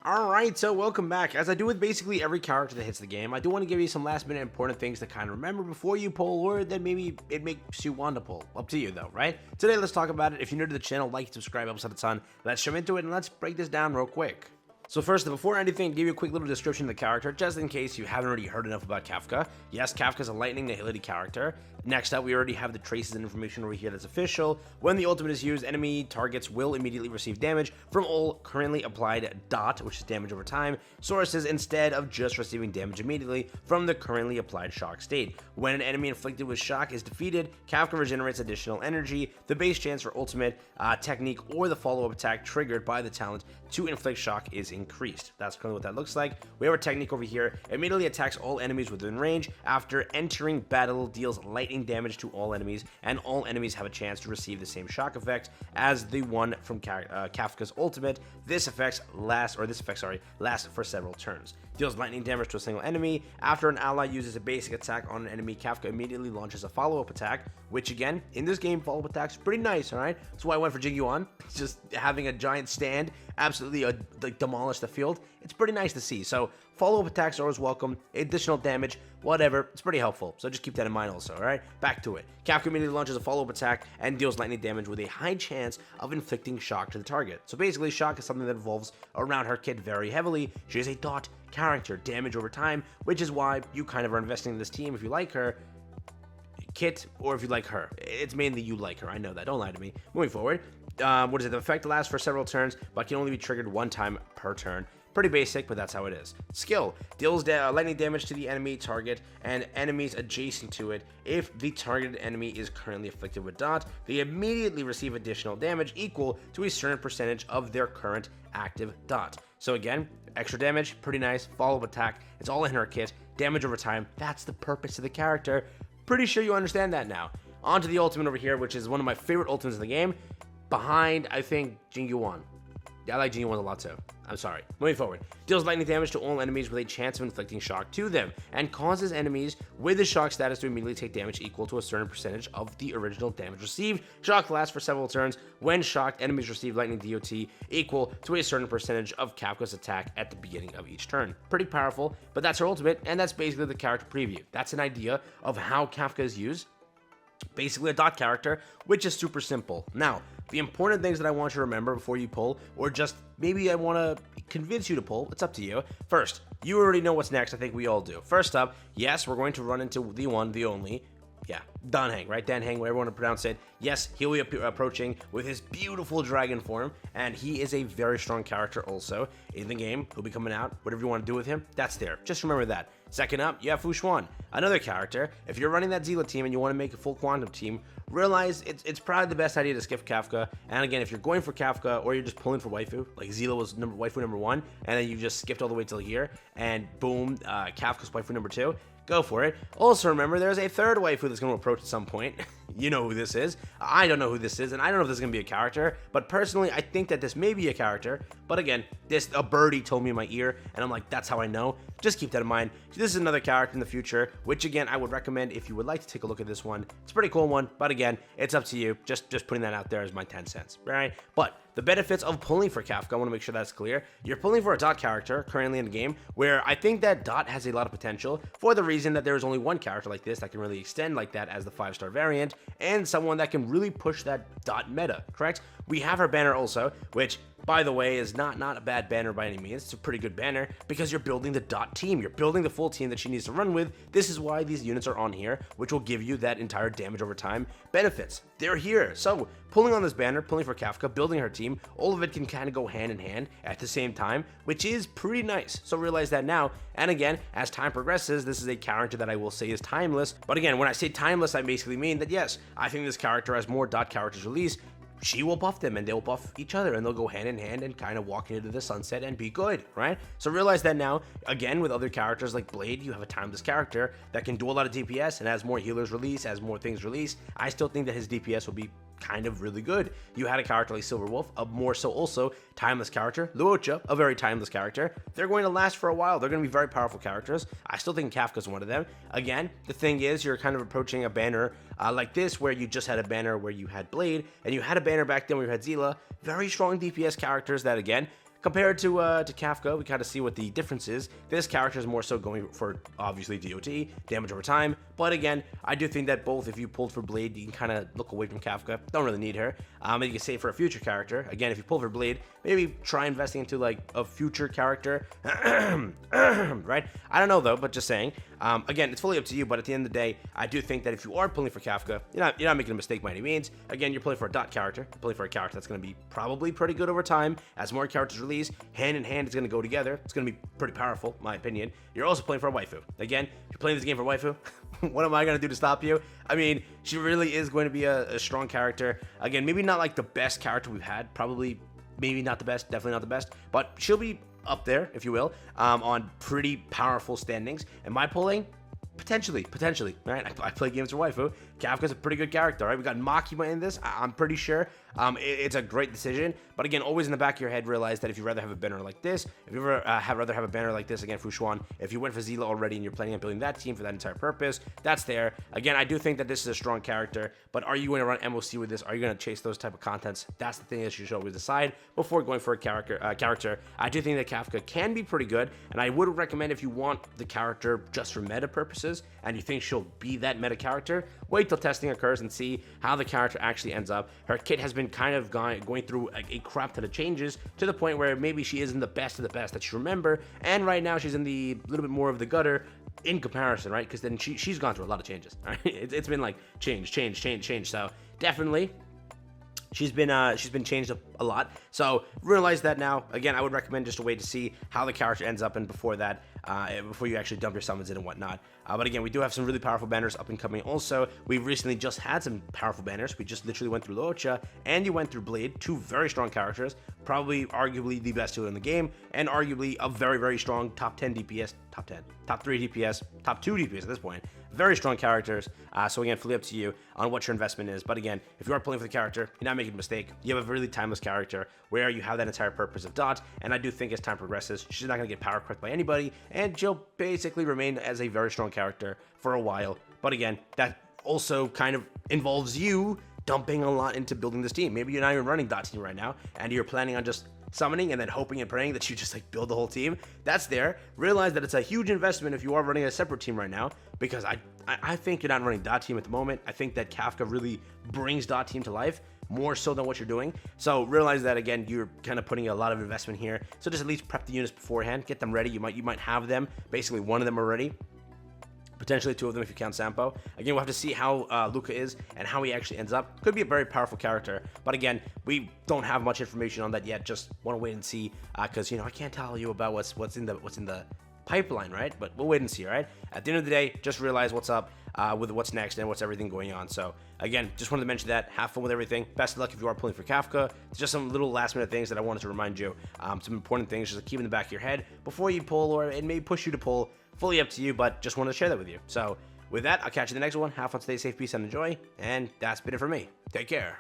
Alright, so welcome back. As I do with basically every character that hits the game, I do want to give you some last minute important things to kind of remember before you pull, or that maybe it makes you want to pull. Up to you though, right? Today let's talk about it. If you're new to the channel, like, subscribe, helps out a ton. Let's jump into it and let's break this down real quick. So first, before anything, give you a quick little description of the character, just in case you haven't already heard enough about KAFKA. Yes, KAFKA is a lightning agility character. Next up, we already have the traces and information over here that's official. When the ultimate is used, enemy targets will immediately receive damage from all currently applied dot, which is damage over time, sources instead of just receiving damage immediately from the currently applied shock state. When an enemy inflicted with shock is defeated, KAFKA regenerates additional energy. The base chance for ultimate, technique, or the follow-up attack triggered by the talent to inflict shock is increased. That's currently what that looks like. We have our technique over here. Immediately attacks all enemies within range. After entering battle, deals lightning damage to all enemies, and all enemies have a chance to receive the same shock effect as the one from KAFKA's ultimate. This effect lasts for several turns. Deals lightning damage to a single enemy. After an ally uses a basic attack on an enemy, KAFKA immediately launches a follow-up attack, which again, in this game, follow-up attacks pretty nice, alright? That's why I went for Jingyuan. Just having a giant stand absolutely demolish the field. It's pretty nice to see. So follow-up attacks are always welcome. Additional damage, whatever. It's pretty helpful. So just keep that in mind also, alright? Back to it. KAFKA immediately launches a follow-up attack and deals lightning damage with a high chance of inflicting shock to the target. So basically, shock is something that evolves around her kit very heavily. She is a dot character, damage over time, which is why you kind of are investing in this team if you like her kit, or if you like her. It's mainly you like her, I know that, don't lie to me. Moving forward, what is it? The effect lasts for several turns, but can only be triggered one time per turn. Pretty basic, but that's how it is. Skill deals lightning damage to the enemy target and enemies adjacent to it. If the targeted enemy is currently afflicted with dot, they immediately receive additional damage equal to a certain percentage of their current active dot. So again, extra damage, pretty nice. Follow-up attack, it's all in her kit. Damage over time, that's the purpose of the character. Pretty sure you understand that now. On to the ultimate over here, which is one of my favorite ultimates in the game. Behind, I think, Jingyuan. I like Jingyuan a lot too. I'm sorry. Moving forward. Deals lightning damage to all enemies with a chance of inflicting shock to them, and causes enemies with the shock status to immediately take damage equal to a certain percentage of the original damage received. Shock lasts for several turns. When shocked, enemies receive lightning DOT equal to a certain percentage of KAFKA's attack at the beginning of each turn. Pretty powerful, but that's her ultimate, and that's basically the character preview. That's an idea of how KAFKA is used. Basically a dot character, which is super simple. Now, the important things that I want you to remember before you pull, or just maybe I want to convince you to pull, it's up to you. First, you already know what's next. I think we all do. First up, yes, we're going to run into the one, the only, Danheng, right? Danheng, whatever you want to pronounce it. Yes, he'll be approaching with his beautiful dragon form, and he is a very strong character also in the game. He'll be coming out. Whatever you want to do with him, that's there. Just remember that. Second up, you have Fu Xuan, another character. If you're running that Zila team and you want to make a full quantum team, realize it's probably the best idea to skip KAFKA. And again, if you're going for KAFKA or you're just pulling for waifu, like Zila was waifu number 1, and then you just skipped all the way till here, and boom, KAFKA's waifu number 2, go for it. Also remember, there's a third waifu that's going to approach at some point. You know who this is. I don't know who this is, and I don't know if this is going to be a character, but personally, I think that this may be a character. But again, a birdie told me in my ear, and I'm like, that's how I know. Just keep that in mind. This is another character in the future, which again, I would recommend if you would like to take a look at this one. It's a pretty cool one, but again, it's up to you. Just putting that out there as my 10 cents, right? But the benefits of pulling for KAFKA, I want to make sure that's clear. You're pulling for a dot character currently in the game, where I think that dot has a lot of potential for the reason that there is only one character like this that can really extend like that as the 5-star variant, and someone that can really push that dot meta, correct? We have her banner also, which, by the way, is not a bad banner by any means. It's a pretty good banner because you're building the dot team. You're building the full team that she needs to run with. This is why these units are on here, which will give you that entire damage over time benefits. They're here. So pulling on this banner, pulling for KAFKA, building her team, all of it can kind of go hand in hand at the same time, which is pretty nice. So realize that now. And again, as time progresses, this is a character that I will say is timeless. But again, when I say timeless, I basically mean that yes, I think this character, as more dot characters release, she will buff them and they'll buff each other and they'll go hand in hand and kind of walk into the sunset and be good, right? So realize that now. Again, with other characters like Blade, you have a timeless character that can do a lot of DPS, and as more healers release, as more things release, I still think that his DPS will be kind of really good. You had a character like Silver Wolf, a more so also timeless character. Luocha, a very timeless character. They're going to last for a while. They're going to be very powerful characters. I still think KAFKA's one of them. Again, the thing is, you're kind of approaching a banner like this, where you just had a banner where you had Blade, and you had a banner back then where you had Zila. Very strong DPS characters that, again, compared to KAFKA, we kind of see what the difference is. This character is more so going for, obviously, DOT, damage over time. But again, I do think that both, if you pulled for Blade, you can kind of look away from KAFKA. Don't really need her. And you can save for a future character. Again, if you pull for Blade, maybe try investing into like a future character. Right? I don't know though, but just saying. Again, it's fully up to you, but at the end of the day, I do think that if you are pulling for KAFKA, you're not making a mistake by any means. Again, you're pulling for a dot character. You're pulling for a character that's going to be probably pretty good over time. As more characters release, hand in hand, it's going to go together. It's going to be pretty powerful, in my opinion. You're also playing for a waifu. Again, if you're playing this game for waifu, what am I going to do to stop you? I mean, she really is going to be a strong character. Again, maybe not like the best character we've had. Probably, maybe not the best. Definitely not the best. But she'll be up there, if you will, on pretty powerful standings. Am I pulling? Potentially, right? I play games for waifu. KAFKA's a pretty good character, right? We got Makima in this. I'm pretty sure. It's a great decision. But again, always in the back of your head, realize that if you'd rather have a banner like this, if you ever rather have a banner like this, again, Fushuan, if you went for Zila already and you're planning on building that team for that entire purpose, that's there. Again, I do think that this is a strong character, but are you going to run MOC with this? Are you going to chase those type of contents? That's the thing that you should always decide before going for a character. I do think that KAFKA can be pretty good, and I would recommend if you want the character just for meta purposes, and you think she'll be that meta character, wait till testing occurs and see how the character actually ends up. Her kit has been kind of going through a crap ton of changes to the point where maybe she isn't the best of the best that you remember, and right now she's in the little bit more of the gutter in comparison, right? Because then she's gone through a lot of changes. All right? It's been like change. So definitely she's been changed a lot. So realize that now. Again, I would recommend just a way to see how the character ends up, and before that, before you actually dump your summons in and whatnot. But again, we do have some really powerful banners up and coming. Also, we recently just had some powerful banners. We just literally went through Locha and you went through Blade, two very strong characters, probably arguably the best two in the game, and arguably a very, very strong top 10 DPS, top 3 DPS, top 2 DPS at this point. Very strong characters. So again, fully up to you on what your investment is. But again, if you are playing for the character, you're not making a mistake. You have a really timeless character where you have that entire purpose of Dot, and I do think as time progresses, she's not going to get power crept by anybody, and she'll basically remain as a very strong character for a while. But again, that also kind of involves you dumping a lot into building this team. Maybe you're not even running Dot team right now, and you're planning on just summoning and then hoping and praying that you just like build the whole team. That's there. Realize that it's a huge investment if you are running a separate team right now, because I think you're not running Dot team at the moment. I think that KAFKA really brings Dot team to life more so than what you're doing. So realize that again, you're kind of putting a lot of investment here. So just at least prep the units beforehand, get them ready. You might have them, basically one of them already. Potentially two of them if you count Sampo. Again, we'll have to see how Luca is and how he actually ends up. Could be a very powerful character, but again, we don't have much information on that yet. Just want to wait and see, because I can't tell you about what's in the pipeline, right? But we'll wait and see, right? At the end of the day, just realize what's up with what's next and what's everything going on. So again, just wanted to mention that. Have fun with everything. Best of luck if you are pulling for KAFKA. It's just some little last minute things that I wanted to remind you. Some important things just to keep in the back of your head before you pull, or it may push you to pull. Fully up to you, but just wanted to share that with you. So with that, I'll catch you in the next one. Have fun, stay safe, peace, and enjoy. And that's been it for me. Take care.